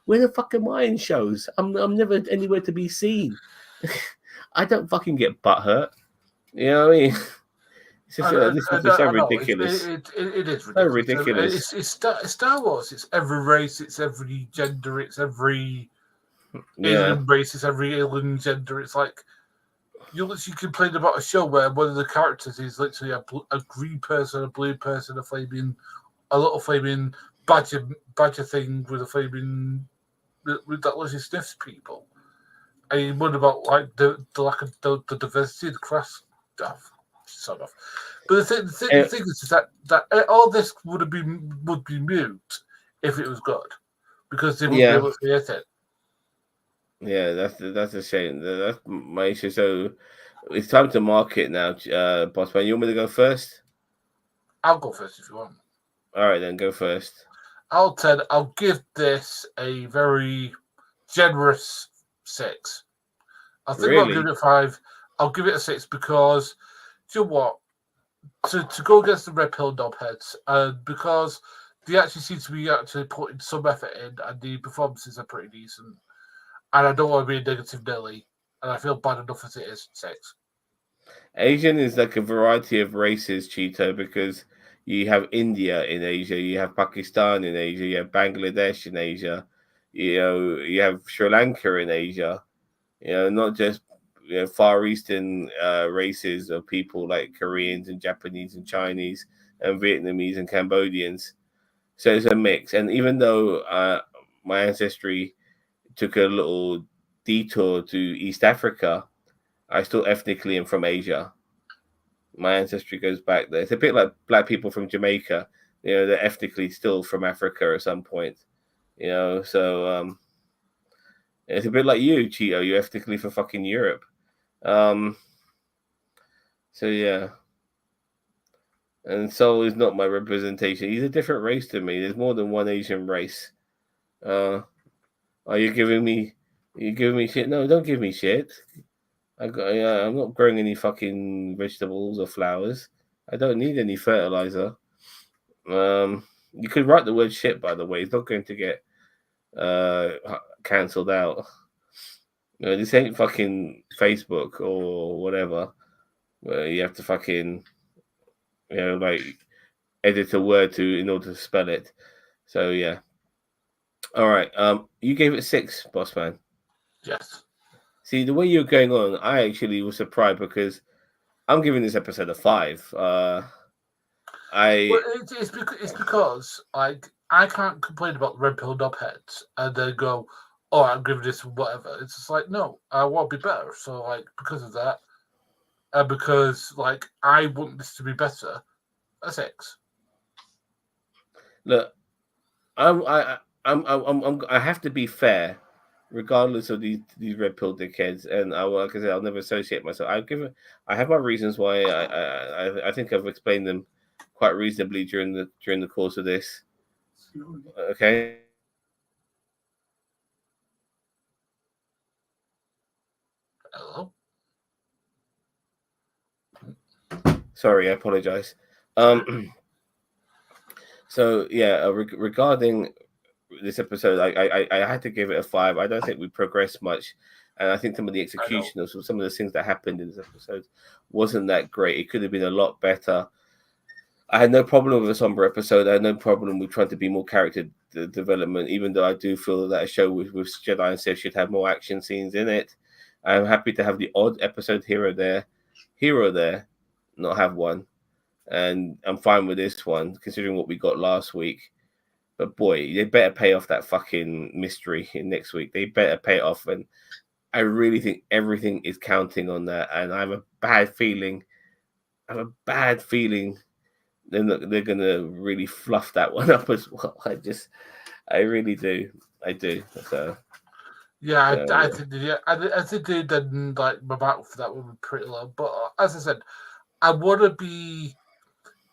Where the fuck am I in shows? I'm never anywhere to be seen. I don't fucking get butthurt. You know what I mean? This is so ridiculous. It is ridiculous. So ridiculous. It's Star Wars. It's every race. It's every gender. It's every alien race. It's every alien gender. It's like you literally complain about a show where one of the characters is literally a green person, a blue person, a little flaming badger thing with a flaming with that literally sniffs people. And you wonder about like the lack of the diversity, the class stuff. Sort of. But the thing is that all this would be mute if it was good, because they wouldn't be able to create it. Yeah, that's a shame. That's my issue. So it's time to market now, boss man. You want me to go first? I'll go first if you want. All right, then go first. I'll give this a very generous 6. I think I'll give it a 5. I'll give it a 6 because, do you know what? To go against the red pill knobheads, because they actually seem to be actually putting some effort in, and the performances are pretty decent. And I don't want to be a negative Nelly, and I feel bad enough as it is. 6. Asian is like a variety of races, Cheeto, because you have India in Asia, you have Pakistan in Asia, you have Bangladesh in Asia, you have Sri Lanka in Asia, not just Far Eastern races of people like Koreans and Japanese and Chinese and Vietnamese and Cambodians. So it's a mix. And even though my ancestry took a little detour to East Africa, I still ethnically am from Asia. My ancestry goes back there. It's a bit like black people from Jamaica. They're ethnically still from Africa at some point. So it's a bit like you, Cheeto. You're ethnically from fucking Europe. So yeah. and Soul is not my representation. He's a different race to me. There's more than one Asian race. Are you giving me? Are you giving me shit? No, don't give me shit. I'm not growing any fucking vegetables or flowers. I don't need any fertilizer. You could write the word shit, by the way. It's not going to get uh cancelled out. This ain't fucking Facebook or whatever, where you have to fucking like edit a word to in order to spell it. So yeah. All right. You gave it 6, boss man. Yes. See the way you're going on, I actually was surprised because I'm giving this episode a 5. Well, I it's because like I can't complain about the red pill knobheads and then go, oh, I'm giving this whatever. It's just like no, I want to be better. So like because of that, and because like I want this to be better, a 6. look. I have to be fair, regardless of these red pill dickheads. And like I said, I'll never associate myself. I have my reasons why. I think I've explained them quite reasonably during the course of this. Okay. Hello. Sorry, I apologize. So yeah, regarding this episode, I had to give it a 5. I don't think we progressed much, and I think some of the execution of some of the things that happened in this episode wasn't that great. It could have been a lot better. I had no problem with a somber episode. I had no problem with trying to be more character development, even though I do feel that a show with Jedi and Sith should have more action scenes in it. I'm happy to have the odd episode here or there, not have one, and I'm fine with this one considering what we got last week. But boy, they better pay off that fucking mystery in next week. They better pay it off, and I really think everything is counting on that. And I have a bad feeling. They're gonna really fluff that one up as well. I really do. I do. So Yeah, I yeah. think I think they did like my battle for that would be pretty low. But as I said, I want to be.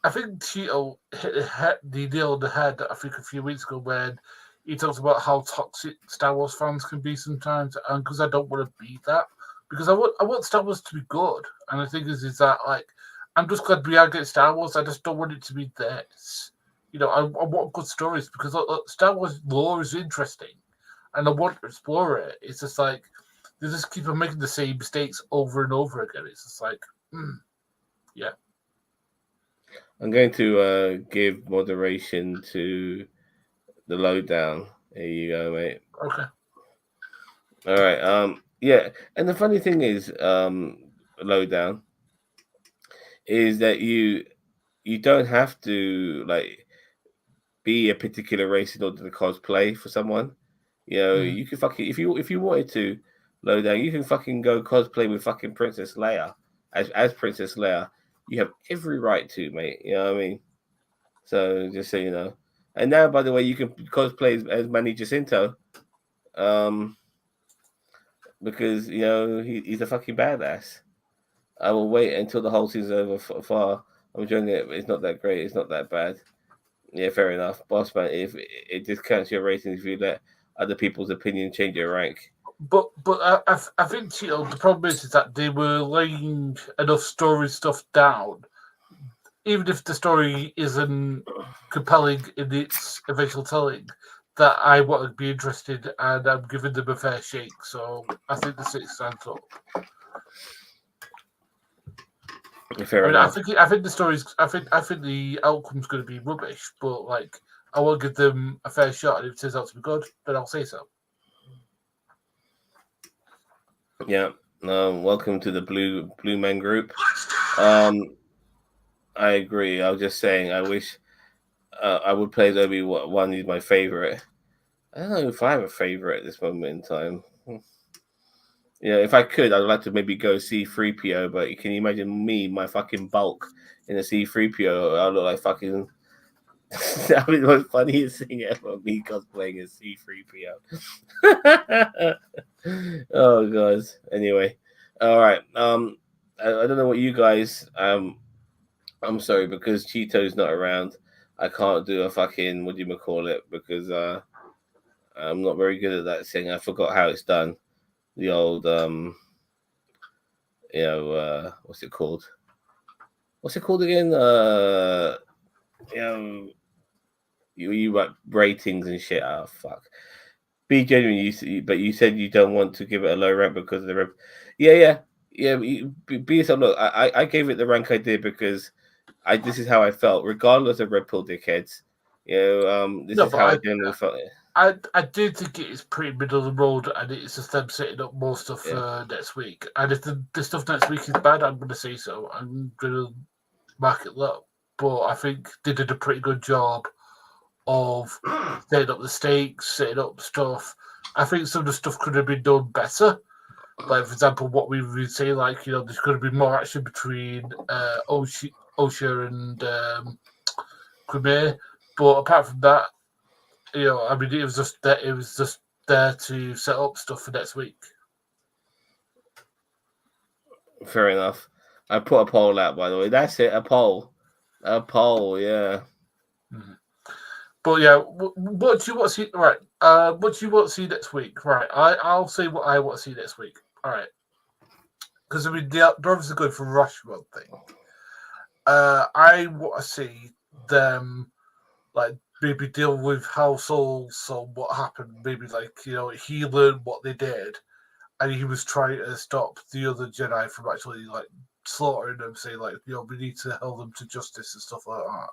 I think Cheeto hit the nail on the head. I think a few weeks ago when he talks about how toxic Star Wars fans can be sometimes, and because I don't want to be that, because I want Star Wars to be good, and the thing is that like I'm just glad we are getting Star Wars. I just don't want it to be this. I want good stories because Star Wars lore is interesting, and I want to explore it. It's just like they just keep on making the same mistakes over and over again. It's just like, yeah. I'm going to give moderation to the lowdown. There you go, mate. Okay. All right. Yeah. And the funny thing is, lowdown is that you don't have to like be a particular race in order to cosplay for someone. You can fucking if you wanted to low down, you can fucking go cosplay with fucking Princess Leia as Princess Leia. You have every right to, mate. You know what I mean? So just so you know. And now, by the way, you can cosplay as Manny Jacinto, um, because he's a fucking badass. I will wait until the whole season's over. Far, I'm enjoying it. But it's not that great. It's not that bad. Yeah, fair enough, boss man. If it discounts your ratings if you let other people's opinion change your rank. But I think the problem is that they were laying enough story stuff down, even if the story isn't compelling in its eventual telling, that I want to be interested, and I'm giving them a fair shake. So I think the 6 stands up. Fair I mean, enough. I think the story's. I think the outcome's going to be rubbish, but like I will give them a fair shot, and if it turns out to be good, then I'll say so. Yeah. Welcome to the Blue Man Group. I agree. I was just saying. I wish I would play Obi-Wan. He's my favorite. I don't know if I have a favorite at this moment in time. If I could, I'd like to maybe go C-3PO, but can you imagine me, my fucking bulk in a C-3PO? I look like fucking. That was the most funniest thing ever. Me cosplaying as C-3PO. Oh guys. Anyway, all right. I don't know what you guys I'm sorry, because Cheeto's not around. I can't do a fucking what do you call it because I'm not very good at that thing. I forgot how it's done. The old what's it called? What's it called again? You know, you write ratings and shit. Oh fuck. Be genuine. But you said you don't want to give it a low rank because of the yeah. Be yourself. Look, I gave it the rank I did because this is how I felt, regardless of Red Pill dickheads. This No, is how I but generally felt. I do think it is pretty middle of the road, and it's just them setting up more stuff Yeah. for next week. And if the stuff next week is bad, I'm going to say so. I'm going to mark it low. But I think they did a pretty good job of setting up the stakes, setting up stuff. I think some of the stuff could have been done better. Like, for example, what we would say, like, there's going to be more action between Osha and Quimay. But apart from that, I mean, it was just there to set up stuff for next week. Fair enough. I put a poll out, by the way. That's it, a poll. Yeah. Mm-hmm. But yeah, what do you want to see? Right. What do you want to see next week? Right. I'll say what I want to see next week. All right. Because I mean, they're obviously going for Rush one thing. I want to see them like maybe deal with House Souls or what happened. Maybe like he learned what they did, and he was trying to stop the other Jedi from actually like slaughtering them. Say like we need to hold them to justice and stuff like that.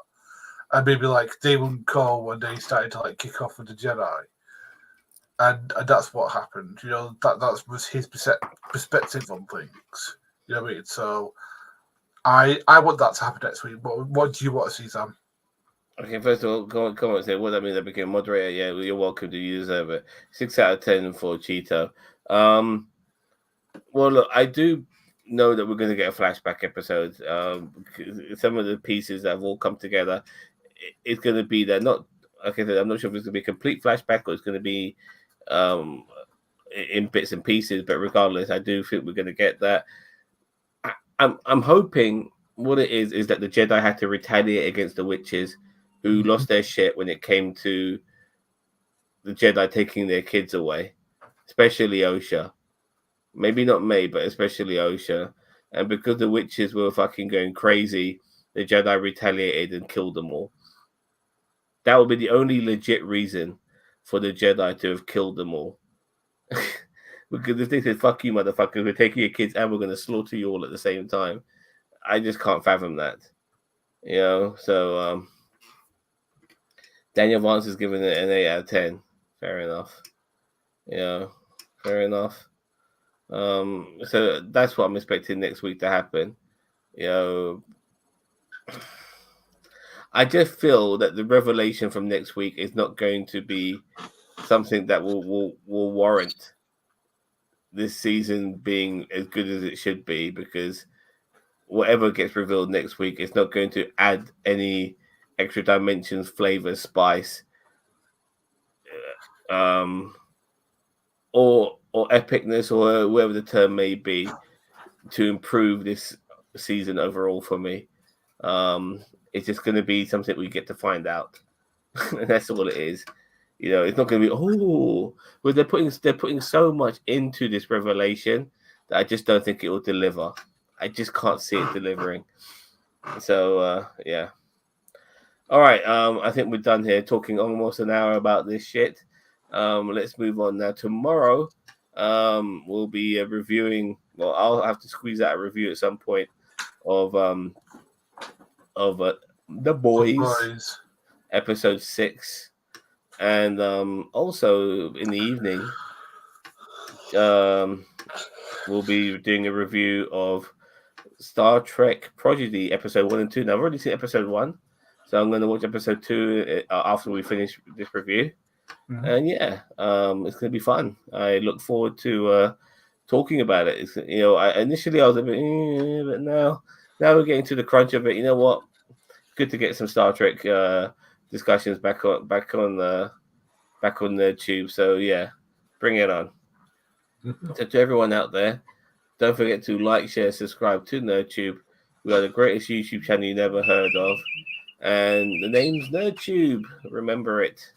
And maybe like they wouldn't call when they started to like kick off with the Jedi, and that's what happened. That was his perspective on things. You know what I mean? So I want that to happen next week. What do you want to see, Sam? Okay, first of all, come on and say what that means. I became moderator. Yeah, well, you're welcome to. You deserve it. 6 out of 10 for Cheeto. Well, look, I do know that we're going to get a flashback episode. Some of the pieces that have all come together, it's going to be there. Not like I said, I'm not sure if it's going to be a complete flashback or it's going to be in bits and pieces. But regardless, I do think we're going to get that. I'm hoping what it is that the Jedi had to retaliate against the witches who lost their shit when it came to the Jedi taking their kids away, especially Osha. Maybe not May, but especially Osha. And because the witches were fucking going crazy, the Jedi retaliated and killed them all. That would be the only legit reason for the Jedi to have killed them all. Because if they said, fuck you, motherfuckers, we're taking your kids and we're going to slaughter you all at the same time, I just can't fathom that. So Daniel Vance is giving it an 8 out of 10. Fair enough. Fair enough. So that's what I'm expecting next week to happen. I just feel that the revelation from next week is not going to be something that will warrant this season being as good as it should be, because whatever gets revealed next week is not going to add any extra dimensions, flavor, spice, or epicness, or whatever the term may be, to improve this season overall for me. It's just going to be something we get to find out, and that's all it is. It's not going to be but they're putting so much into this revelation that I just don't think it will deliver. I just can't see it delivering. So yeah. All right. I think we're done here talking almost an hour about this shit. Let's move on now. Tomorrow, we'll be reviewing. Well, I'll have to squeeze out a review at some point of The Boys, episode 6, and also in the evening, we'll be doing a review of Star Trek Prodigy episode 1 and 2. Now I've already seen episode 1, so I'm going to watch episode 2 after we finish this review. Mm-hmm. And yeah, it's going to be fun. I look forward to talking about it. It's, initially I was a bit, but now we're getting to the crunch of it. You know what? Good to get some Star Trek discussions back on the tube. So yeah, bring it on. So to everyone out there, don't forget to like, share, subscribe to NerdTube. We are the greatest YouTube channel you never heard of. And the name's NerdTube. Remember it.